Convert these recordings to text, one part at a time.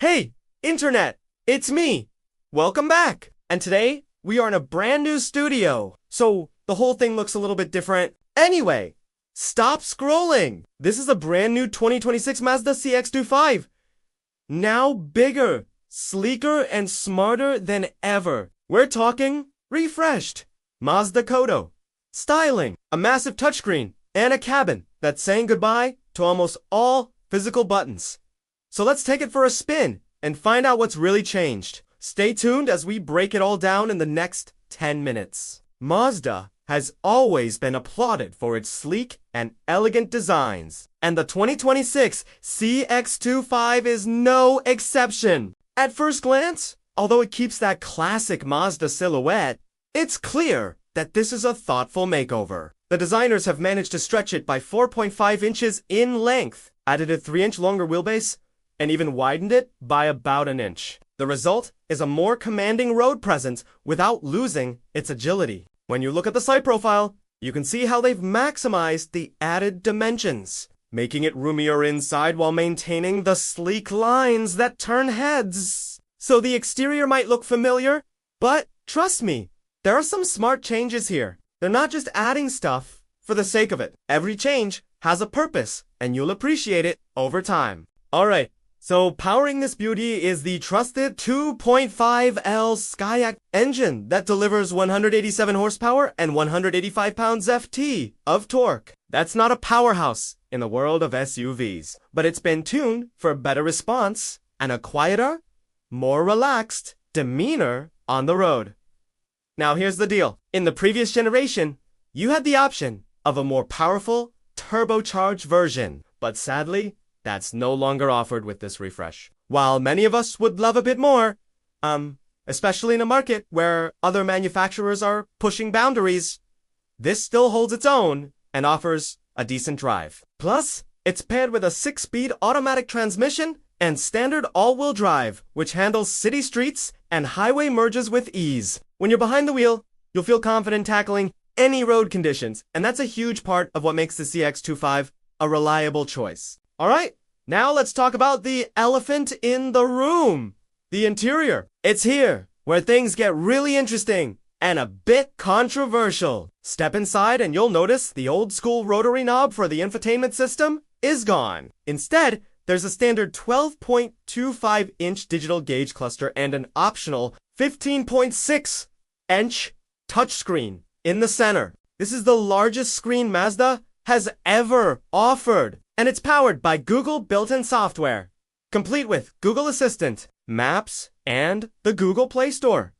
Hey, Internet! It's me! Welcome back! And today, we are in a brand new studio, so the whole thing looks a little bit different. Anyway, stop scrolling! This is a brand new 2026 Mazda CX-5. Now bigger, sleeker, and smarter than ever. We're talking refreshed. Mazda Kodo. Styling, a massive touchscreen, and a cabin that's saying goodbye to almost all physical buttons. So let's take it for a spin and find out what's really changed. Stay tuned as we break it all down in the next 10 minutes. Mazda has always been applauded for its sleek and elegant designs, and the 2026 CX-5 is no exception. At first glance, although it keeps that classic Mazda silhouette, it's clear that this is a thoughtful makeover. The designers have managed to stretch it by 4.5 inches in length, added a 3-inch longer wheelbase, and even widened it by about an inch. The result is a more commanding road presence without losing its agility. When you look at the side profile, you can see how they've maximized the added dimensions, making it roomier inside while maintaining the sleek lines that turn heads. So the exterior might look familiar, but trust me, there are some smart changes here. They're not just adding stuff for the sake of it. Every change has a purpose, and you'll appreciate it over time. Alright, so powering this beauty is the trusted 2.5L SkyActiv engine that delivers 187 horsepower and 185 pounds-ft of torque. That's not a powerhouse in the world of SUVs, but it's been tuned for better response and a quieter, more relaxed demeanor on the road. Now here's the deal. In the previous generation, you had the option of a more powerful, turbocharged version, but sadly, that's no longer offered with this refresh. While many of us would love a bit more, especially in a market where other manufacturers are pushing boundaries, this still holds its own and offers a decent drive. Plus, it's paired with a 6-speed automatic transmission and standard all-wheel drive, which handles city streets and highway merges with ease. When you're behind the wheel, you'll feel confident tackling any road conditions, and that's a huge part of what makes the CX-5 a reliable choice. Alright, now let's talk about the elephant in the room. The interior. It's here, where things get really interesting and a bit controversial. Step inside and you'll notice the old school rotary knob for the infotainment system is gone. Instead, there's a standard 12.25-inch digital gauge cluster and an optional 15.6-inch touchscreen in the center. This is the largest screen Mazda has ever offered, and it's powered by Google built-in software, complete with Google Assistant, Maps, and the Google Play Store.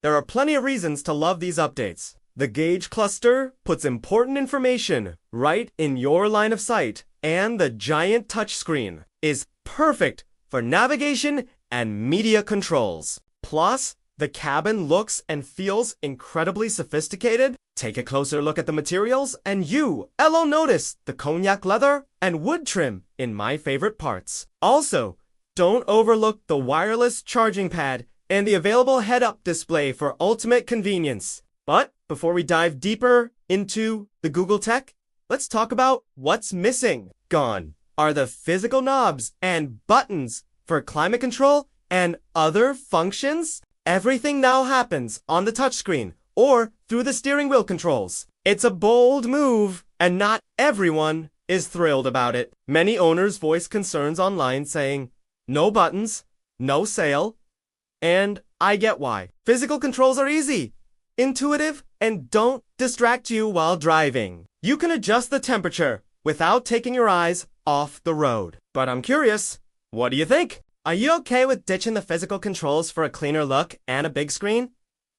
There are plenty of reasons to love these updates. The gauge cluster puts important information right in your line of sight, and the giant touchscreen is perfect for navigation and media controls. Plus, the cabin looks and feels incredibly sophisticated. Take a closer look at the materials, and you'll notice the cognac leather and wood trim in my favorite parts. Also, don't overlook the wireless charging pad and the available head-up display for ultimate convenience. But before we dive deeper into the Google tech, let's talk about what's missing. Gone are the physical knobs and buttons for climate control and other functions. Everything now happens on the touchscreen or through the steering wheel controls. It's a bold move, and not everyone is thrilled about it. Many owners voice concerns online saying, no buttons, no sail, and I get why. Physical controls are easy, intuitive, and don't distract you while driving. You can adjust the temperature without taking your eyes off the road. But I'm curious, what do you think? Are you okay with ditching the physical controls for a cleaner look and a big screen?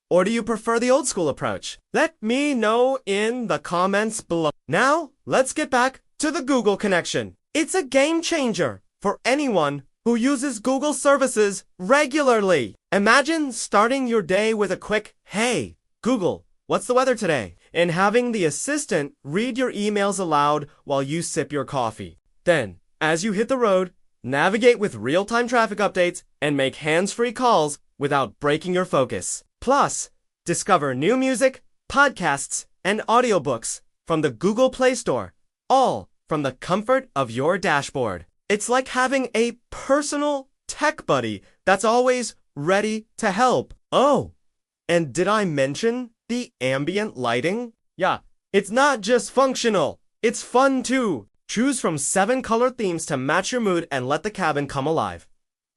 Or do you prefer the old school approach? Let me know in the comments below. Now, let's get back to the Google connection. It's a game changer for anyone who uses Google services regularly. Imagine starting your day with a quick, "Hey, Google, what's the weather today?" and having the assistant read your emails aloud while you sip your coffee. Then, as you hit the road, navigate with real-time traffic updates and make hands-free calls without breaking your focus. Plus, discover new music, podcasts, and audiobooks from the Google Play Store, all from the comfort of your dashboard. It's like having a personal tech buddy that's always ready to help. Oh, and did I mention the ambient lighting? Yeah, it's not just functional, it's fun too. Choose from 7 color themes to match your mood and let the cabin come alive.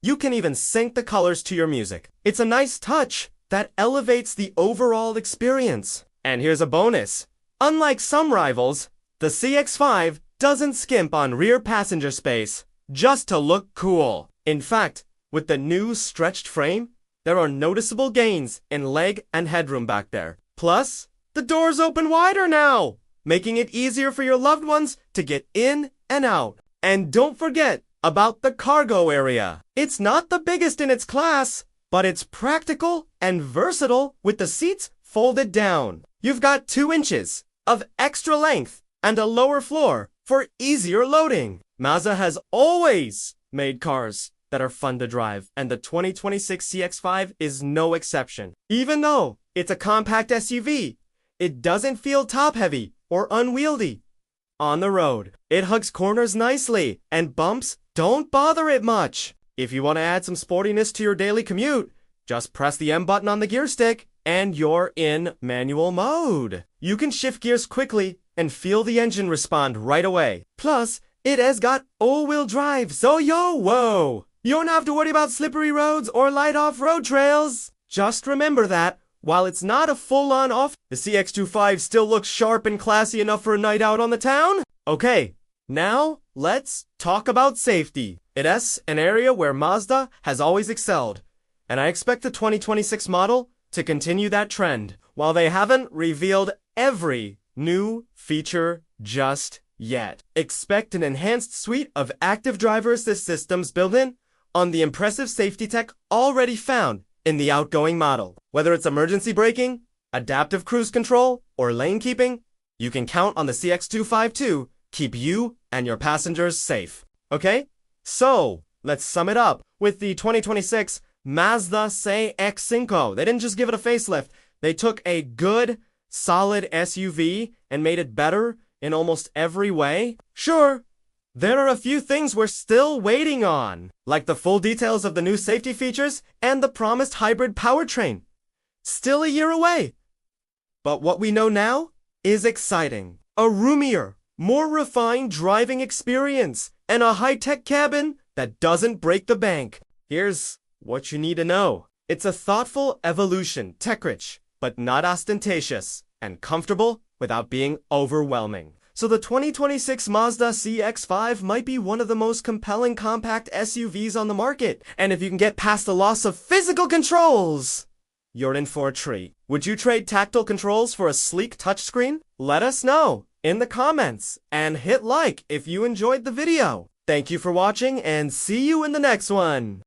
You can even sync the colors to your music. It's a nice touch that elevates the overall experience. And here's a bonus. Unlike some rivals, the CX-5 doesn't skimp on rear passenger space just to look cool. In fact, with the new stretched frame, there are noticeable gains in leg and headroom back there. Plus, the doors open wider now, making it easier for your loved ones to get in and out. And don't forget about the cargo area. It's not the biggest in its class, but it's practical and versatile with the seats folded down. You've got 2 inches of extra length and a lower floor for easier loading. Mazda has always made cars that are fun to drive, and the 2026 CX-5 is no exception. Even though it's a compact SUV, it doesn't feel top-heavy or unwieldy. On the road, it hugs corners nicely, and bumps don't bother it much. If you want to add some sportiness to your daily commute, just press the M button on the gear stick, and you're in manual mode. You can shift gears quickly and feel the engine respond right away. Plus, it has got all-wheel drive, so whoa! You don't have to worry about slippery roads or light off-road trails. Just remember that, while it's not a full-on off, the CX-5 still looks sharp and classy enough for a night out on the town. Okay, now let's talk about safety. It's an area where Mazda has always excelled, and I expect the 2026 model to continue that trend. While they haven't revealed every new feature just yet, expect an enhanced suite of active driver assist systems built in on the impressive safety tech already found in the outgoing model. Whether it's emergency braking, adaptive cruise control, or lane keeping, you can count on the CX-5 to keep you and your passengers safe. Okay? So, let's sum it up with the 2026 Mazda CX-5. They didn't just give it a facelift. They took a good, solid SUV and made it better in almost every way. Sure, there are a few things we're still waiting on, like the full details of the new safety features and the promised hybrid powertrain. Still a year away. But what we know now is exciting. A roomier, more refined driving experience, and a high-tech cabin that doesn't break the bank. Here's what you need to know. It's a thoughtful evolution, tech-rich, but not ostentatious, and comfortable without being overwhelming. So the 2026 Mazda CX-5 might be one of the most compelling compact SUVs on the market. And if you can get past the loss of physical controls, you're in for a treat. Would you trade tactile controls for a sleek touchscreen? Let us know in the comments and hit like if you enjoyed the video. Thank you for watching and see you in the next one.